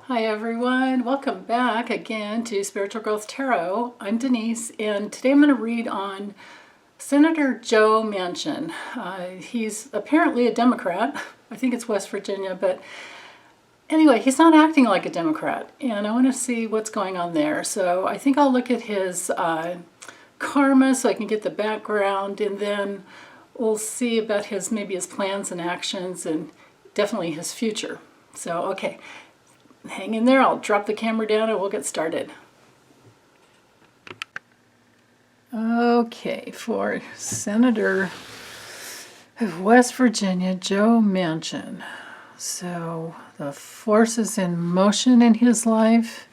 Hi everyone, welcome back again to Spiritual Growth Tarot. I'm Denise, and today I'm going to read on Senator Joe Manchin. He's apparently a Democrat. I think it's West Virginia, but anyway, he's not acting like a Democrat, and I want to see what's going on there. So I think I'll look at his karma so I can get the background, and then we'll see about maybe his plans and actions, and definitely his future. So, okay. Hang in there, I'll drop the camera down and we'll get started. Okay, for Senator of West Virginia, Joe Manchin. So, the forces in motion in his life.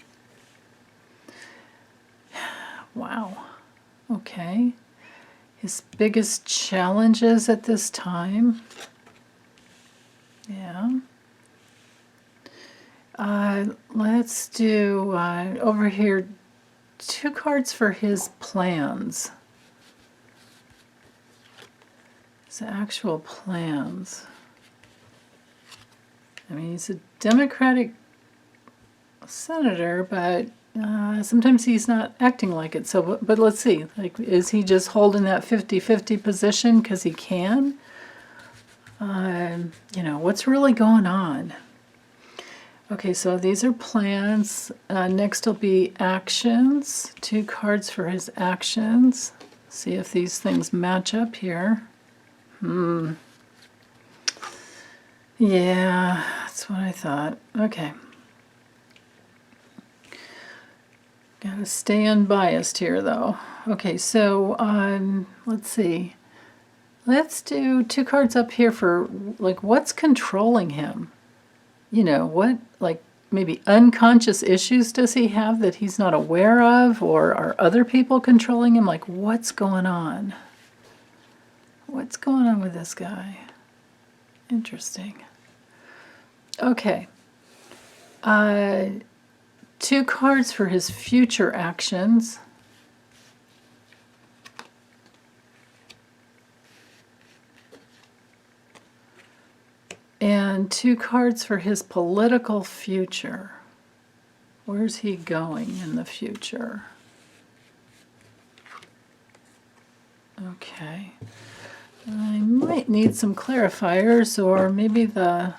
Wow. Okay. His biggest challenges at this time. Yeah. Let's do over here 2 cards for his plans. His actual plans. I mean, he's a Democratic senator, but sometimes he's not acting like it. So, but let's see. Like, is he just holding that 50-50 position because he can? What's really going on? Okay, so these are plans. Next will be actions. 2 cards for his actions. See if these things match up here. Yeah, that's what I thought. Okay. Gotta stay unbiased here, though. Okay, so let's see. Let's do 2 cards up here for, like, what's controlling him? What, like, maybe unconscious issues does he have that he's not aware of? Or are other people controlling him? Like, what's going on? What's going on with this guy? Interesting. Okay. 2 cards for his future actions. And 2 cards for his political future. Where's he going in the future? Okay. I might need some clarifiers or maybe the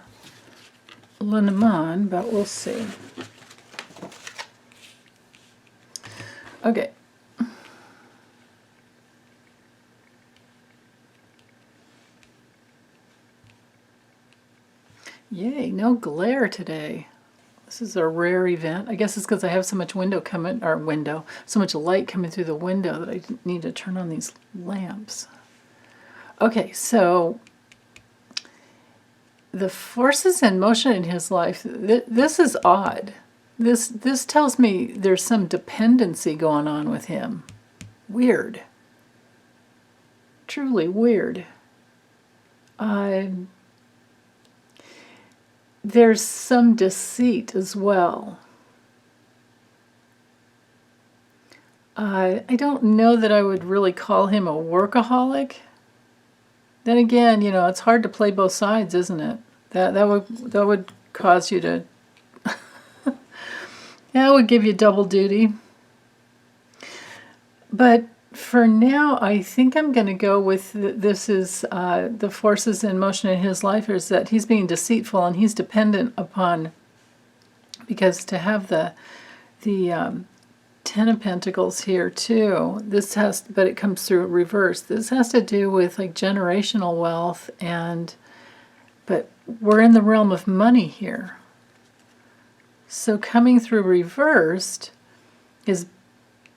Lenormand, but we'll see. Okay. Yay, no glare today. This is a rare event. I guess it's because I have so much so much light coming through the window that I need to turn on these lamps. Okay, so the forces in motion in his life, this is odd. This tells me there's some dependency going on with him. Weird. Truly weird. There's some deceit as well. I don't know that I would really call him a workaholic. Then again, it's hard to play both sides, isn't it? That would cause you to that would give you double duty. But for now, I think I'm going to go with this is the forces in motion in his life is that he's being deceitful and he's dependent upon, because to have the 10 of Pentacles here too, but it comes through reverse. This has to do with like generational wealth, but we're in the realm of money here. So coming through reversed, his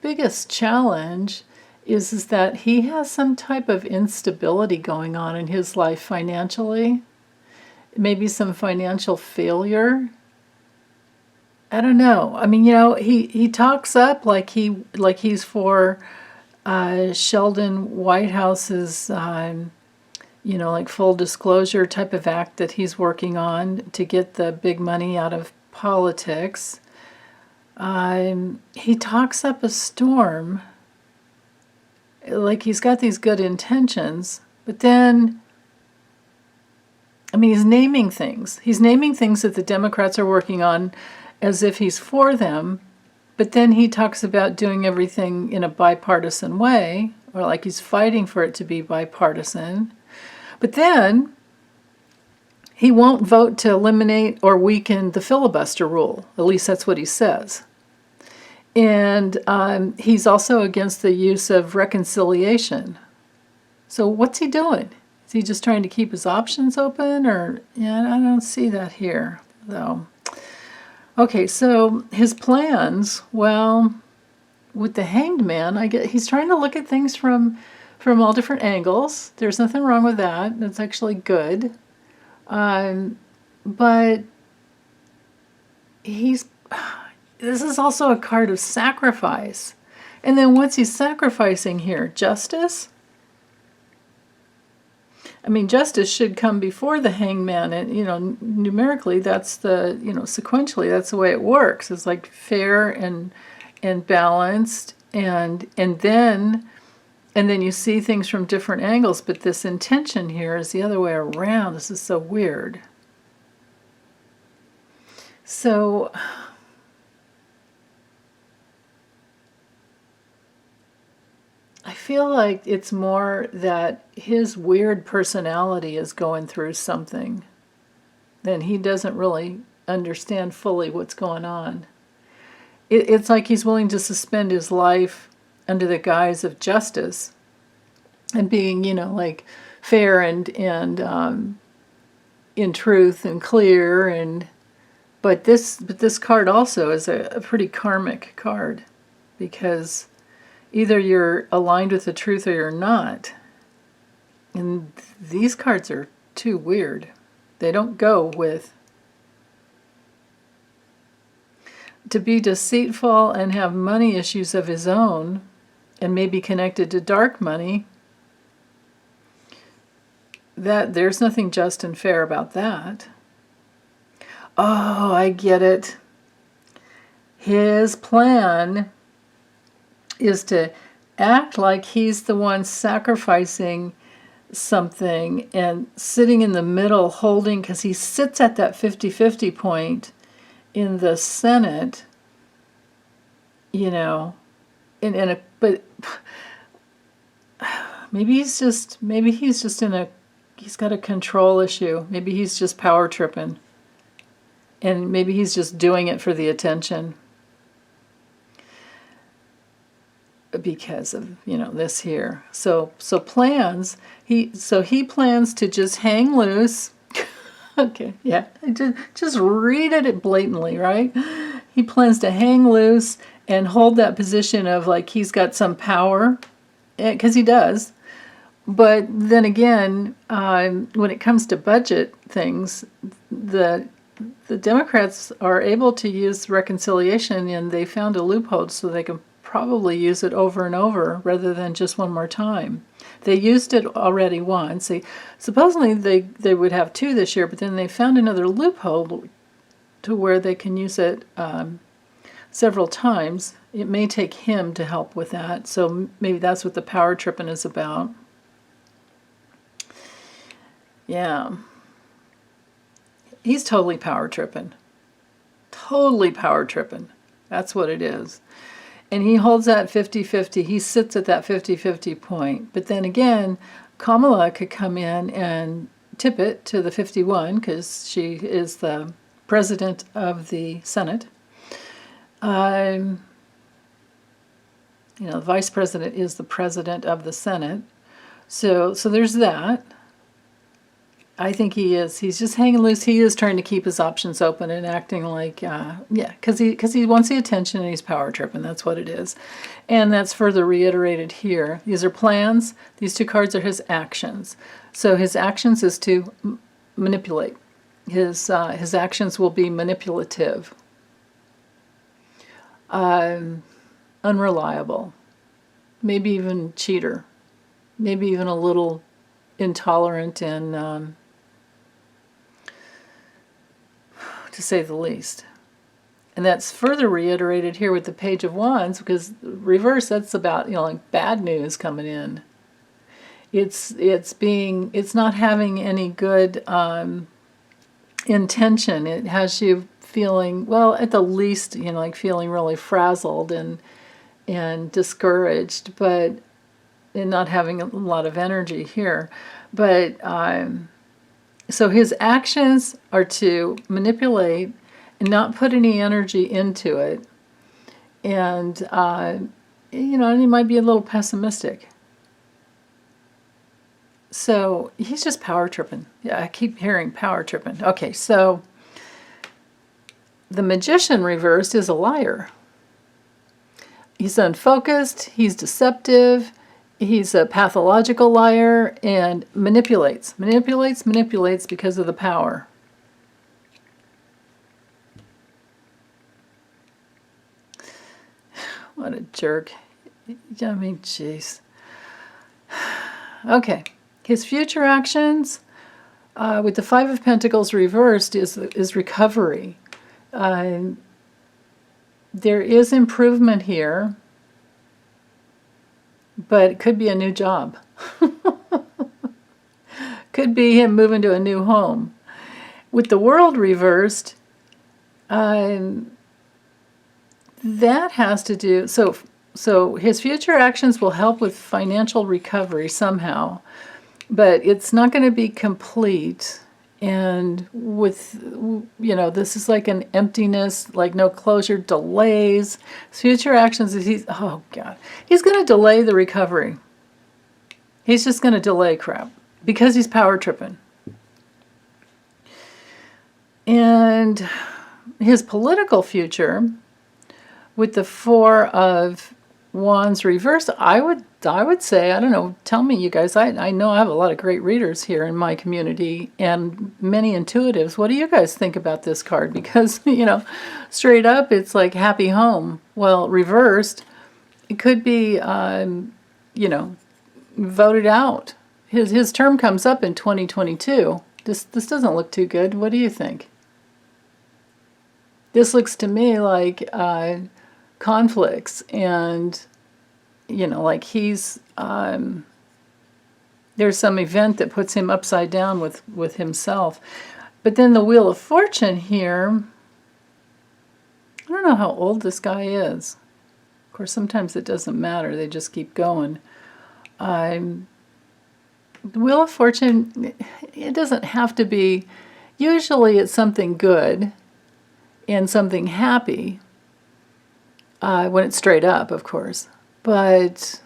biggest challenge is that he has some type of instability going on in his life financially. Maybe some financial failure. I don't know. I mean, he talks up like he's for Sheldon Whitehouse's, like full disclosure type of act that he's working on to get the big money out of politics. He talks up a storm, like he's got these good intentions, but then I mean, he's naming things. He's naming things that the Democrats are working on as if he's for them, but then he talks about doing everything in a bipartisan way, or like he's fighting for it to be bipartisan. But then he won't vote to eliminate or weaken the filibuster rule. At least that's what he says. And he's also against the use of reconciliation. So what's he doing? Is he just trying to keep his options open? Or, yeah, I don't see that here, though. Okay, so his plans, well, with the Hanged Man, I get he's trying to look at things from all different angles. There's nothing wrong with that. That's actually good. But this is also a card of sacrifice. And then what's he sacrificing here? Justice? I mean, justice should come before the Hangman, and numerically that's sequentially that's the way it works. It's like fair and balanced, and then you see things from different angles. But this intention here is the other way around. This is so weird. So I feel like it's more that his weird personality is going through something, then he doesn't really understand fully what's going on. It's like he's willing to suspend his life under the guise of justice and being, like fair and in truth and clear, but this card also is a pretty karmic card, because either you're aligned with the truth or you're not. And these cards are too weird. They don't go with to be deceitful and have money issues of his own and maybe connected to dark money. That there's nothing just and fair about that. Oh, I get it. His plan is to act like he's the one sacrificing something and sitting in the middle holding, because he sits at that 50-50 point in the Senate, but maybe he's just he's got a control issue. Maybe he's just power tripping, and maybe he's just doing it for the attention because of this here. So plans. He plans to just hang loose. Okay, yeah, just read it blatantly, right? He plans to hang loose and hold that position of like he's got some power, because he does. But then again, when it comes to budget things, the Democrats are able to use reconciliation, and they found a loophole so they can probably use it over and over rather than just one more time. They used it already once. Supposedly they would have two this year, but then they found another loophole to where they can use it several times. It may take him to help with that, so maybe that's what the power tripping is about. Yeah. He's totally power tripping. Totally power tripping. That's what it is. And he holds that 50-50. He sits at that 50-50 point. But then again, Kamala could come in and tip it to the 51, because she is the president of the Senate. The vice president is the president of the Senate. So there's that. I think he's just hanging loose. He is trying to keep his options open and acting like, because he wants the attention and he's power tripping. That's what it is. And that's further reiterated here. These are plans. These two cards are his actions. So his actions is to manipulate. His actions will be manipulative, unreliable, maybe even cheater, maybe even a little intolerant and to say the least. And that's further reiterated here with the Page of Wands, because reverse, that's about like bad news coming in. It's not having any good intention. It has you feeling, well, at the least, like feeling really frazzled and discouraged, but and not having a lot of energy here. But so his actions are to manipulate and not put any energy into it. And, and he might be a little pessimistic. So he's just power tripping. Yeah, I keep hearing power tripping. Okay, so the magician reversed is a liar. He's unfocused, he's deceptive, he's a pathological liar, and manipulates because of the power. What a jerk. I mean, jeez. Okay, his future actions with the Five of Pentacles reversed is recovery. There is improvement here, but it could be a new job. Could be him moving to a new home. With the World reversed, that has to do, so his future actions will help with financial recovery somehow, but it's not going to be complete. And with, this is like an emptiness, like no closure, delays. His future actions, he's going to delay the recovery. He's just going to delay crap because he's power tripping. And his political future, with the Four of Wands reversed, I would say, I don't know, tell me you guys, I know I have a lot of great readers here in my community and many intuitives. What do you guys think about this card? Because, straight up, it's like happy home. Well, reversed, it could be, voted out. His term comes up in 2022. This doesn't look too good. What do you think? This looks to me like conflicts and, like he's, there's some event that puts him upside down with himself. But then the Wheel of Fortune here, I don't know how old this guy is. Of course, sometimes it doesn't matter. They just keep going. The Wheel of Fortune, it doesn't have to be, usually it's something good and something happy, when it's straight up, of course. But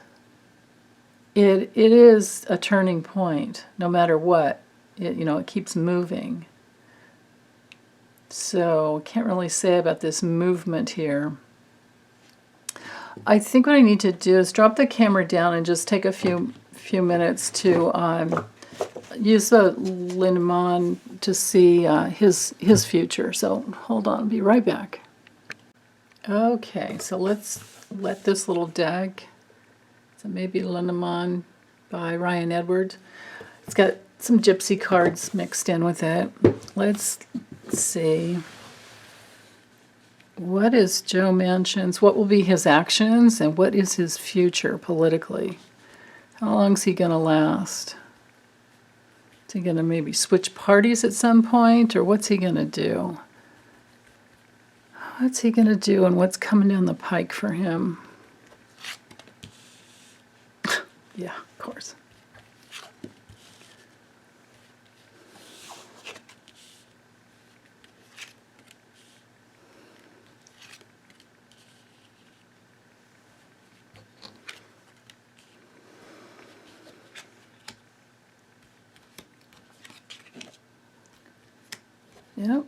it is a turning point, no matter what. It keeps moving. So I can't really say about this movement here. I think what I need to do is drop the camera down and just take a few minutes to use the Lenormand to see his future. So hold on, I'll be right back. Okay, so let's let this little deck, so maybe Lenormand by Ryan Edwards. It's got some gypsy cards mixed in with it. Let's see. What is Joe Manchin's, what will be his actions, and what is his future politically? How long is he going to last? Is he going to maybe switch parties at some point, or what's he going to do? What's he going to do, and what's coming down the pike for him? Yeah, of course. Yep.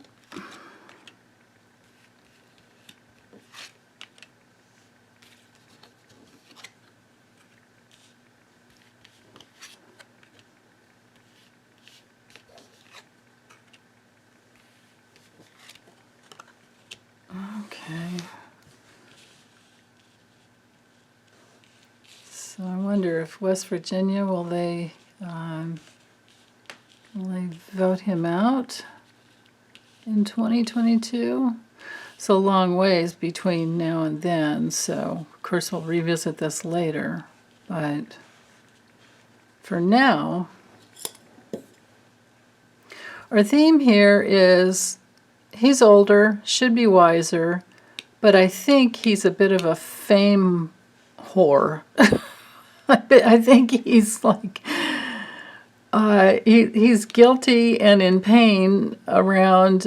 Okay. So I wonder if West Virginia, will they vote him out in 2022? It's a long ways between now and then, so of course we'll revisit this later. But for now, our theme here is he's older, should be wiser, but I think he's a bit of a fame whore. I think he's like, he's guilty and in pain around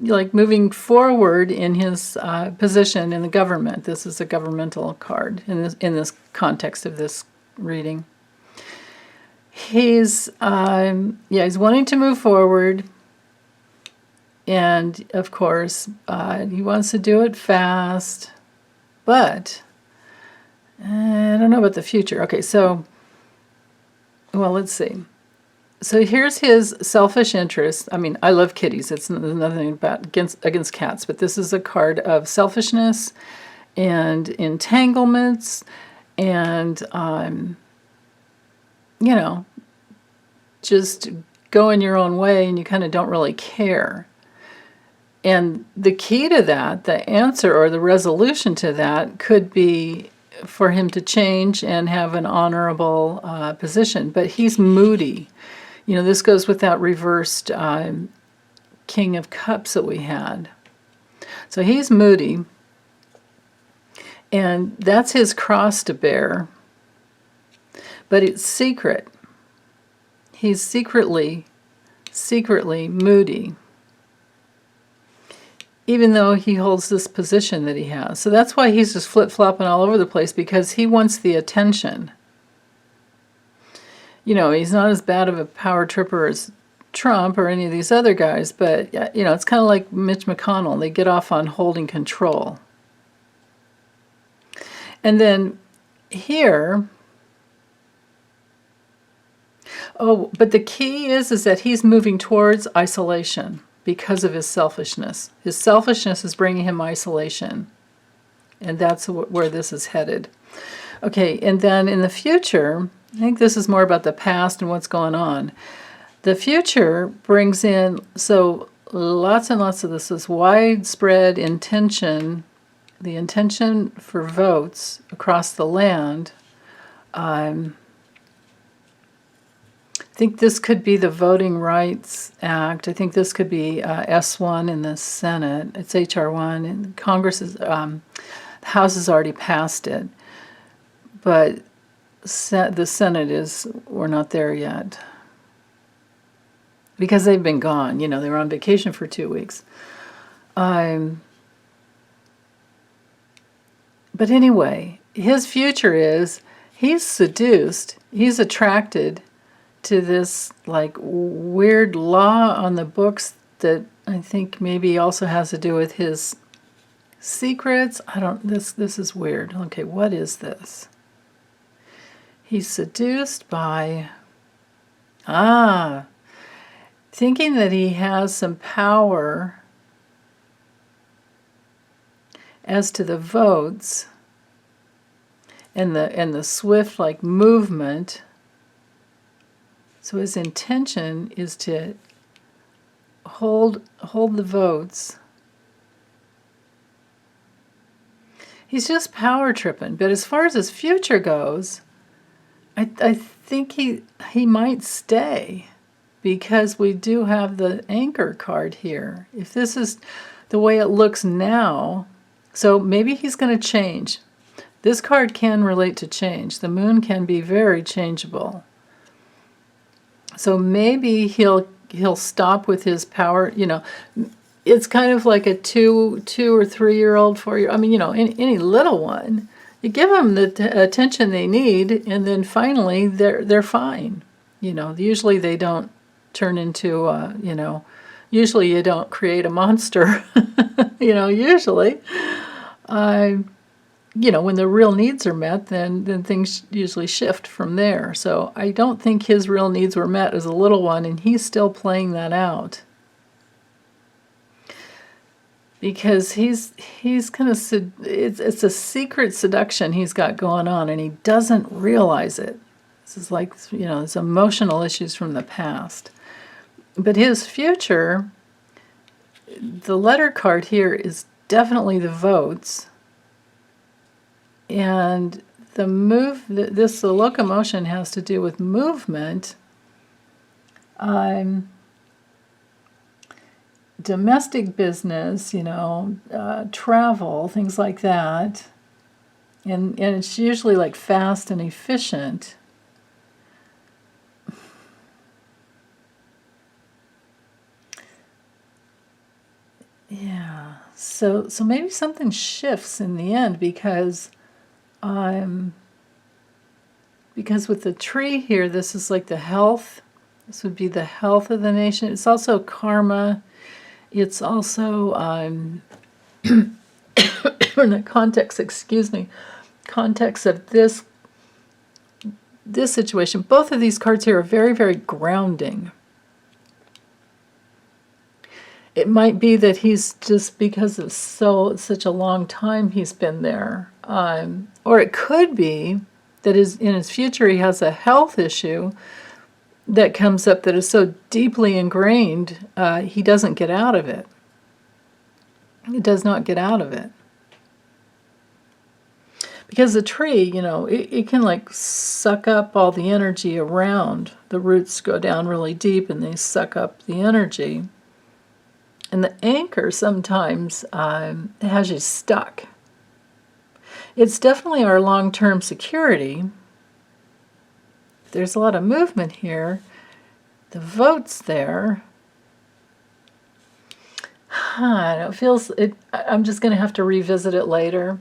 like moving forward in his position in the government. This is a governmental card in this context of this reading. He's he's wanting to move forward, and of course he wants to do it fast, but I don't know about the future. Okay, so well, let's see. So here's his selfish interest. I mean, I love kitties. It's nothing about against cats, but this is a card of selfishness and entanglements and you know, just going your own way, and you kind of don't really care. And the key to that, the answer or the resolution to that, could be for him to change and have an honorable position. But he's moody. You know, this goes with that reversed King of Cups that we had. So he's moody, and that's his cross to bear. But it's secret. He's secretly moody, even though he holds this position that he has. So that's why he's just flip-flopping all over the place, because he wants the attention. You know, he's not as bad of a power tripper as Trump or any of these other guys, but, you know, it's kind of like Mitch McConnell. They get off on holding control. And then here, but the key is that he's moving towards isolation because of his selfishness. His selfishness is bringing him isolation, and that's where this is headed. Okay, and then in the future, I think this is more about the past and what's going on. The future brings in, so lots and lots of this is widespread intention, the intention for votes across the land. I think this could be the Voting Rights Act. I think this could be S1 in the Senate. It's HR1, and Congress is, the House has already passed it. But the Senate is, we're not there yet. Because they've been gone. You know, they were on vacation for 2 weeks. But anyway, his future is, he's seduced, he's attracted to this like weird law on the books that I think maybe also has to do with his secrets. This is weird. Okay, what is this? He's seduced by, thinking that he has some power as to the votes and the swift like movement. So his intention is to hold the votes. He's just power tripping. But as far as his future goes, I think he might stay, because we do have the anchor card here. If this is the way it looks now, so maybe he's going to change. This card can relate to change. The moon can be very changeable. So maybe he'll stop with his power. You know, it's kind of like a 2 or 3 year old, 4 year. I mean, you know, any little one. You give them the attention they need, and then finally they're fine. You know, usually they don't turn into you know, usually you don't create a monster. You know, usually. You know, when the real needs are met, then things usually shift from there. So I don't think his real needs were met as a little one, and he's still playing that out. Because he's kind of, it's a secret seduction he's got going on, and he doesn't realize it. This is like, you know, it's emotional issues from the past. But his future, the letter card here is definitely the votes. And the locomotion has to do with domestic business, travel, things like that. And it's usually like fast and efficient. Yeah. So maybe something shifts in the end because with the tree here, this is like the health. This would be the health of the nation. It's also karma. It's also in the context, context of this situation. Both of these cards here are very, very grounding. It might be that he's just, because of such a long time he's been there, or it could be that in his future he has a health issue that comes up that is so deeply ingrained he doesn't get out of it. He does not get out of it. Because the tree, it can like suck up all the energy around. The roots go down really deep and they suck up the energy. And the anchor sometimes has you stuck. It's definitely our long-term security. There's a lot of movement here. The vote's there. I'm just going to have to revisit it later.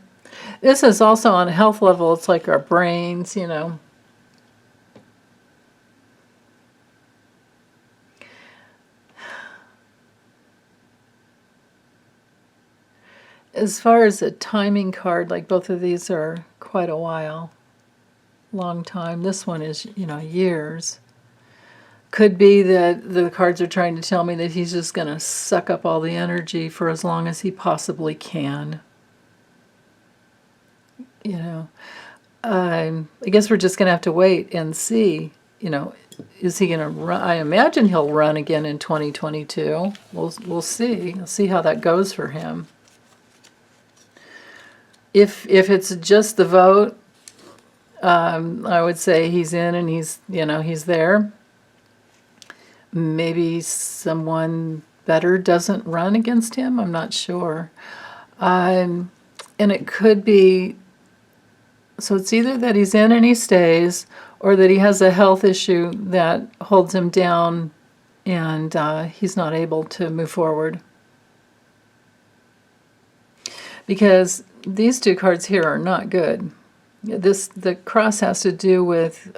This is also on a health level. It's like our brains, As far as a timing card, like both of these are quite a while. Long time. This one is, years. Could be that the cards are trying to tell me that he's just going to suck up all the energy for as long as he possibly can. I guess we're just going to have to wait and see, is he going to run? I imagine he'll run again in 2022. We'll see. We'll see how that goes for him. If it's just the vote, I would say he's in and he's there. Maybe someone better doesn't run against him. I'm not sure. And it could be, so it's either that he's in and he stays, or that he has a health issue that holds him down and he's not able to move forward. Because these two cards here are not good. The cross has to do with,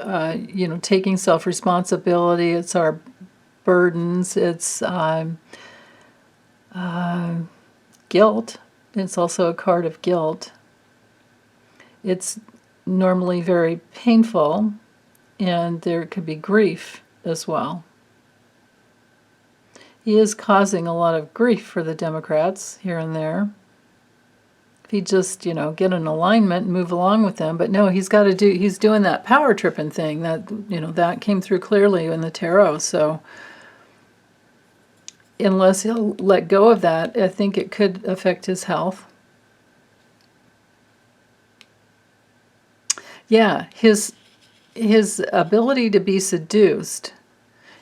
taking self-responsibility. It's our burdens. It's guilt. It's also a card of guilt. It's normally very painful, and there could be grief as well. He is causing a lot of grief for the Democrats here and there. If he just, get an alignment and move along with them. But no, he's doing that power tripping thing that, that came through clearly in the tarot. So unless he'll let go of that, I think it could affect his health. Yeah, his ability to be seduced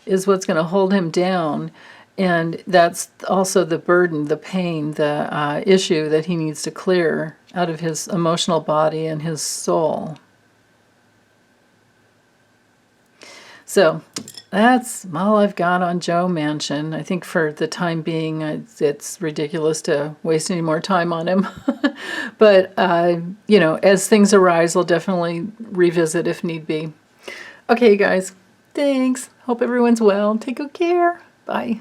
is what's going to hold him down. And that's also the burden, the pain, the issue that he needs to clear out of his emotional body and his soul. So that's all I've got on Joe Manchin. I think for the time being, it's ridiculous to waste any more time on him. But, as things arise, I'll definitely revisit if need be. Okay, you guys. Thanks. Hope everyone's well. Take good care. Bye.